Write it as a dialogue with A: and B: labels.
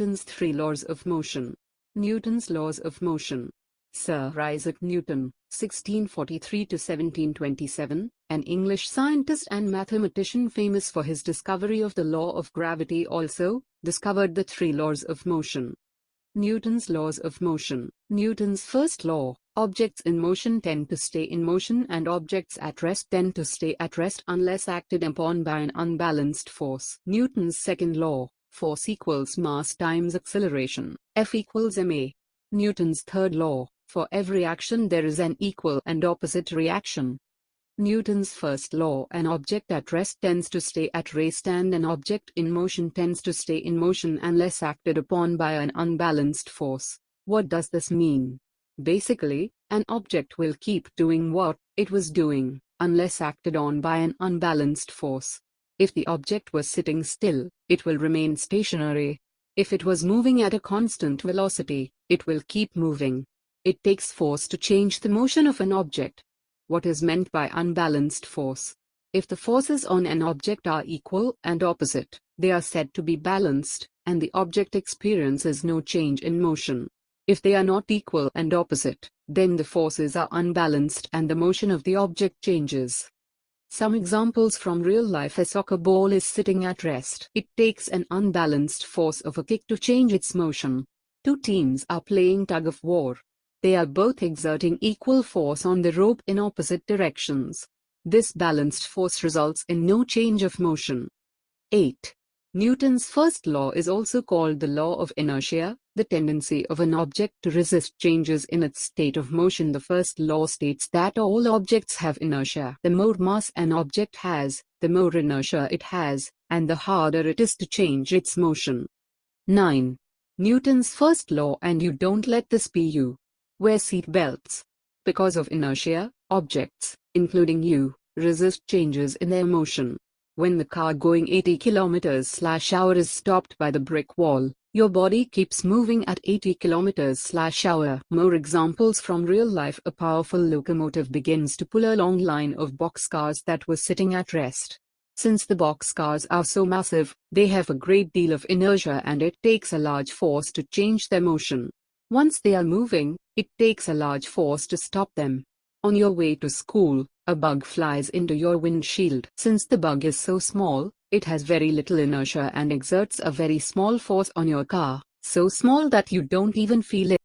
A: Newton's three laws of motion. Newton's laws of motion. Sir Isaac Newton, 1643 to 1727, an English scientist and mathematician famous for his discovery of the law of gravity, also discovered the three laws of motion. Newton's laws of motion. Newton's first law: objects in motion tend to stay in motion and objects at rest tend to stay at rest unless acted upon by an unbalanced force. Newton's second law: force equals mass times acceleration, F equals ma. Newton's third law: for every action there is an equal and opposite reaction. Newton's first law: an object at rest tends to stay at rest and an object in motion tends to stay in motion unless acted upon by an unbalanced force. What does this mean? Basically, an object will keep doing what it was doing unless acted on by an unbalanced force. If the object was sitting still, it will remain stationary. If it was moving at a constant velocity, it will keep moving. It takes force to change the motion of an object. What is meant by unbalanced force? If the forces on an object are equal and opposite, they are said to be balanced, and the object experiences no change in motion. If they are not equal and opposite, then the forces are unbalanced and the motion of the object changes. Some examples from real life: a soccer ball is sitting at rest. It takes an unbalanced force of a kick to change its motion. Two teams are playing tug of war. They are both exerting equal force on the rope in opposite directions. This balanced force results in no change of motion. 8. Newton's first law is also called the law of inertia, the tendency of an object to resist changes in its state of motion. The first law states that all objects have inertia. The more mass an object has, the more inertia it has, and the harder it is to change its motion. 9. Newton's first law: and you don't let this be you. Wear seat belts. Because of inertia, objects, including you, resist changes in their motion. When the car going 80 km/h is stopped by the brick wall, your body keeps moving at 80 km/h. More examples from real life: a powerful locomotive begins to pull a long line of boxcars that were sitting at rest. Since the boxcars are so massive, they have a great deal of inertia and it takes a large force to change their motion. Once they are moving, it takes a large force to stop them. On your way to school, a bug flies into your windshield. Since the bug is so small, it has very little inertia and exerts a very small force on your car, so small that you don't even feel it.